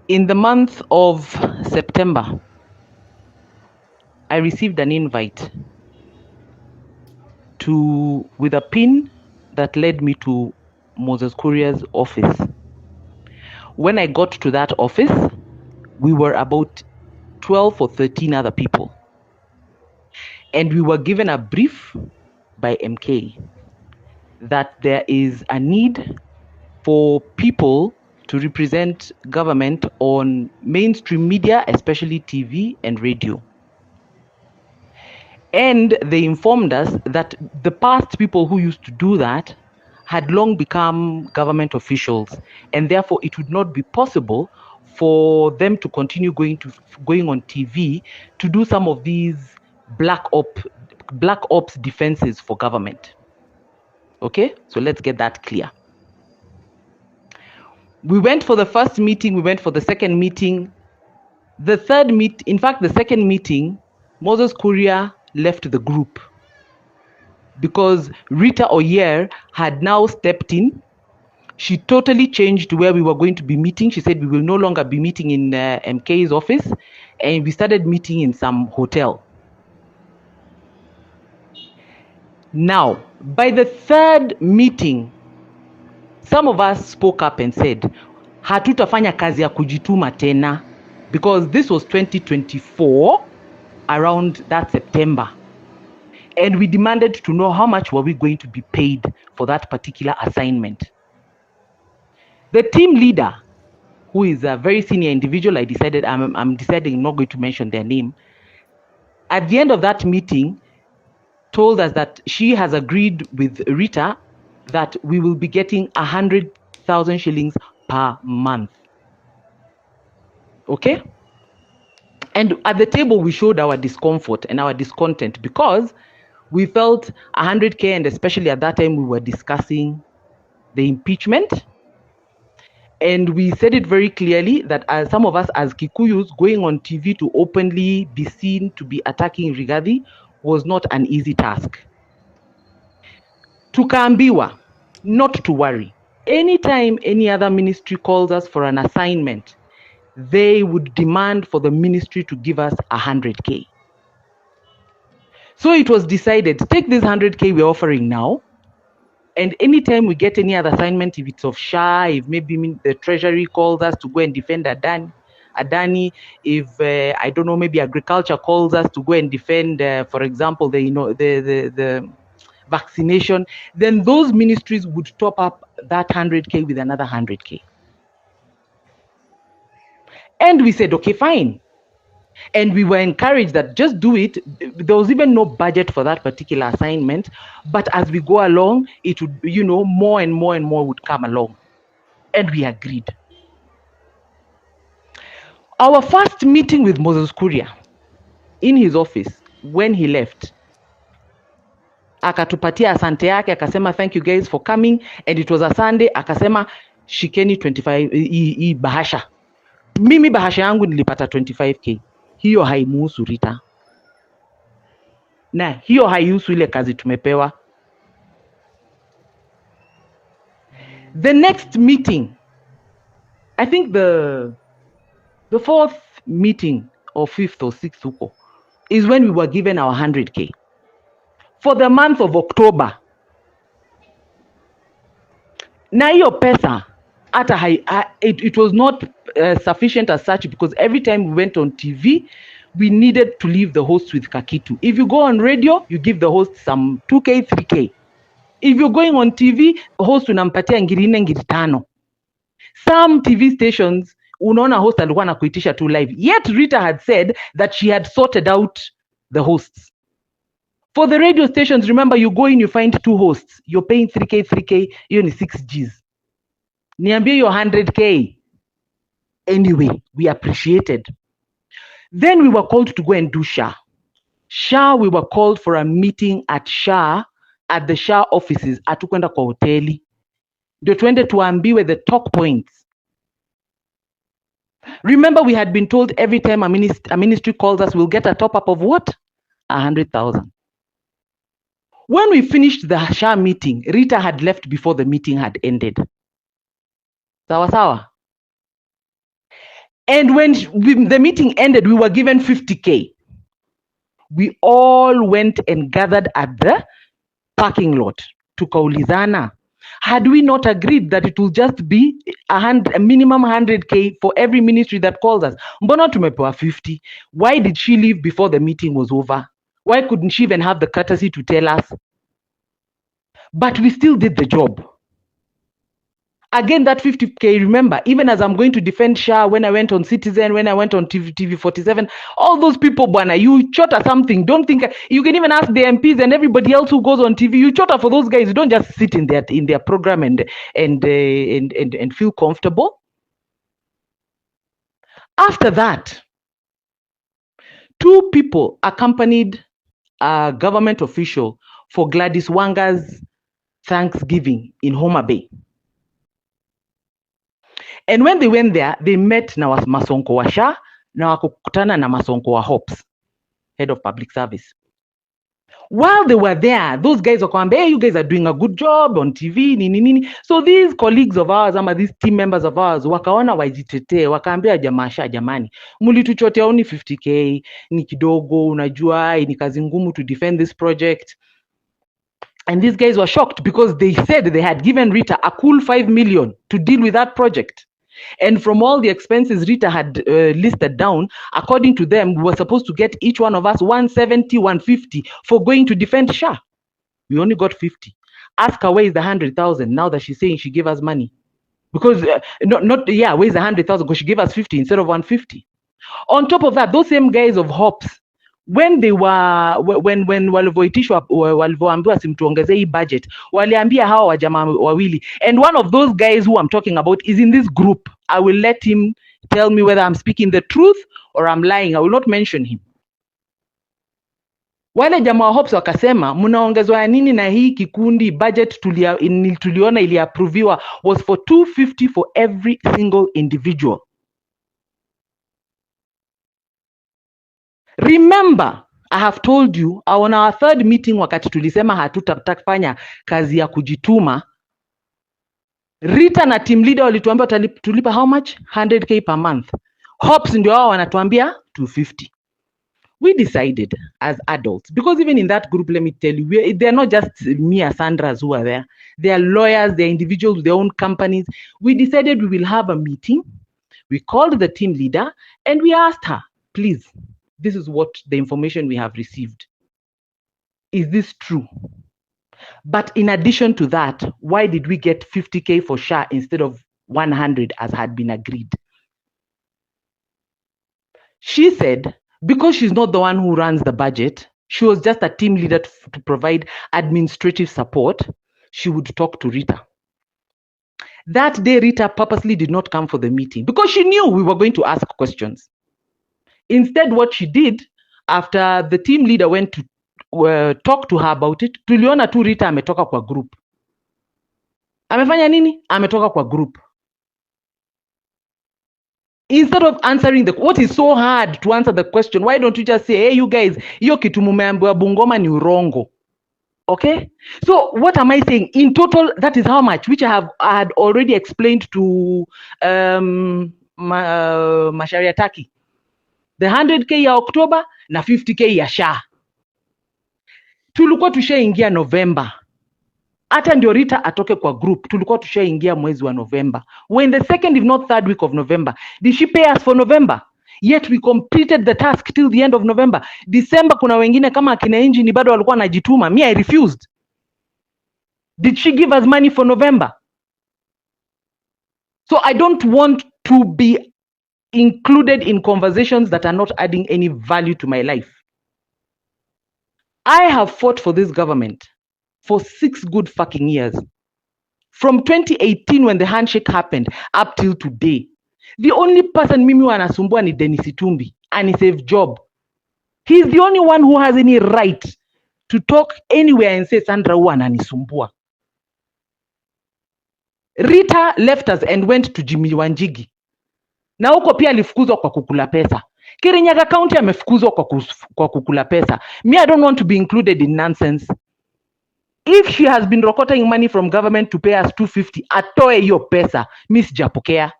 In the month of September, I received an invite with a pin that led me to Moses Kuria's office. When I got to that office, we were about 12 or 13 other people. And we were given a brief by MK that there is a need for people to represent government on mainstream media, especially TV and radio. And they informed us that the past people who used to do that had long become government officials, and therefore it would not be possible for them to continue going on TV to do some of these black ops defenses for government. Okay, so let's get that clear. We went for the first meeting, we went for the second meeting. The second meeting, Moses Kuria left the group because Rita Oyer had now stepped in. She totally changed where we were going to be meeting. She said we will no longer be meeting in MK's office, and we started meeting in some hotel. Now, by the third meeting, some of us spoke up and said, hatutafanya kazi ya kujituma tena, because this was 2024, around that September. And we demanded to know how much were we going to be paid for that particular assignment. The team leader, who is a very senior individual, I'm deciding I'm not going to mention their name. At the end of that meeting, told us that she has agreed with Rita that we will be getting 100,000 shillings per month. Okay? And at the table, we showed our discomfort and our discontent because we felt 100K, and especially at that time, we were discussing the impeachment. And we said it very clearly that as some of us as Kikuyus going on TV to openly be seen to be attacking Rigathi was not an easy task. Tukaambiwa not to worry. Anytime any other ministry calls us for an assignment, they would demand for the ministry to give us 100K. So it was decided, take this 100K we're offering now, and anytime we get any other assignment, if it's of SHA, if maybe the treasury calls us to go and defend Adani, if I don't know, maybe agriculture calls us to go and defend, for example, the vaccination, then those ministries would top up that 100K with another 100K. And we said, okay, fine. And we were encouraged that just do it. There was even no budget for that particular assignment. But as we go along, it would, more and more and more would come along. And we agreed. Our first meeting with Moses Kuria in his office, when he left, akatupatia asante yake, akasema thank you guys for coming, and it was a Sunday, akasema shikeni 25 hii bahasha. Mimi bahasha yangu nilipata 25K. Hiyo haimuhusu Rita. Na hiyo haihusu ile kazi tumepewa. The next meeting, I think the fourth meeting or fifth or sixth huko, is when we were given our 100K. For the month of October. Na hiyo pesa, it was not sufficient as such, because every time we went on TV, we needed to leave the host with kakitu. If you go on radio, you give the host some 2K, 3K. If you're going on TV, host unampatia ngiri 4, ngiri 5. Some TV stations, unaona host alikuwa anakuitisha tu live. Yet Rita had said that she had sorted out the hosts. For the radio stations, remember, you go in, you find 2 hosts. You're paying 3K, 3K, you only 6 Gs. Niambie your 100K. Anyway, we appreciated. Then we were called to go and do SHA. SHA, we were called for a meeting at SHA, at the SHA offices. Hatukwenda kwa hoteli. Ndio tuende tuambiwe the talk points. Remember, we had been told every time a ministry calls us, we'll get a top up of what? 100,000. When we finished the SHA meeting, Rita had left before the meeting had ended. Sawa sawa. And when the meeting ended, we were given 50K. We all went and gathered at the parking lot. Tukaulizana, had we not agreed that it will just be a minimum 100K for every ministry that calls us? Mbona tumepewa 50? Why did she leave before the meeting was over? Why couldn't she even have the courtesy to tell us? But we still did the job. Again, that 50K, remember, even as I'm going to defend Shah, when I went on Citizen, when I went on TV 47, all those people, Bwana, you chotter something. Don't think, you can even ask the MPs and everybody else who goes on TV, you chotter for those guys. You don't just sit in their program and feel comfortable. After that, 2 people accompanied a government official for Gladys Wanga's Thanksgiving in Homa Bay. And when they went there, they met na Masonko wa Shah na wakukutana na Masonko wa Hops, head of public service. While they were there, those guys wakaambia, hey, you guys are doing a good job on TV, nini. So these colleagues of ours, these team members of ours, wakaona wajitetee, wakaambia jamani, mulituchotea only 50K, ni kidogo, unajua, ni kazi ngumu to defend this project. And these guys were shocked because they said they had given Rita a cool 5 million to deal with that project. And from all the expenses Rita had listed down, according to them, we were supposed to get each one of us 170, 150 for going to defend Shah. We only got 50. Ask her, where is the 100,000 now that she's saying she gave us money? Because, where's the 100,000? Because she gave us 50 instead of 150. On top of that, those same guys of Hops, when they were when walivyoambiwa simtuongezee hii budget, waliambia hawa wajamaa wawili, and one of those guys who I'm talking about is in this group. I will let him tell me whether I'm speaking the truth or I'm lying. I will not mention him. Wale jamaa Hops wakasema, mnaongezwa ya nini na hii kikundi? Budget tuliona iliapproviwa was for 250 for every single individual. Remember, I have told you on our 3rd meeting, wakati tulisema hatutatafanya kazi ya kujituma, Rita na team leader walituambia tulipa how much? 100K per month. Hops ndio wao wanatuambia 250. We decided as adults, because even in that group, let me tell you, they're not just me and Sandras who are there. They are lawyers, they're individuals with their own companies. We decided we will have a meeting. We called the team leader and we asked her, please, this is what the information we have received. Is this true? But in addition to that, why did we get 50K for Shah instead of 100 as had been agreed? She said, because she's not the one who runs the budget, she was just a team leader to provide administrative support, she would talk to Rita. That day, Rita purposely did not come for the meeting because she knew we were going to ask questions. Instead, what she did, after the team leader went to talk to her about it, tuliona tu Rita ametoka kwa group. Amefanya nini? Ametoka kwa group. Instead of answering what is so hard to answer the question, why don't you just say, hey, you guys, hiyo kitu mumeambiwa Bungoma ni urongo. Okay? So what am I saying? In total, that is how much, which I had already explained to Macharia Taki. The 100K ya October na 50K ya Shah. Tulikuwa tushaingia November. Hata ndio Rita atoke kwa group, tulikuwa tushaingia mwezi wa November. When the 2nd if not 3rd week of November, did she pay us for November? Yet we completed the task till the end of November. December kuna wengine kama akina Engine bado walikuwa wanajituma. Me, I refused. Did she give us money for November? So I don't want to be included in conversations that are not adding any value to my life. I have fought for this government for 6 good fucking years. From 2018 when the handshake happened up till today. The only person mimi wanasumbua ni Dennis Itumbi and he saved job. He's the only one who has any right to talk anywhere and say Sandra huwa ananisumbua. Rita left us and went to Jimmy Wanjigi. Na huko pia alifukuzwa kwa kukula pesa. Kirinyaga County amefukuzwa kwa kukula pesa. Me, I don't want to be included in nonsense. If she has been rocketing money from government to pay us 250, atoe hiyo pesa. Mi sijapokea.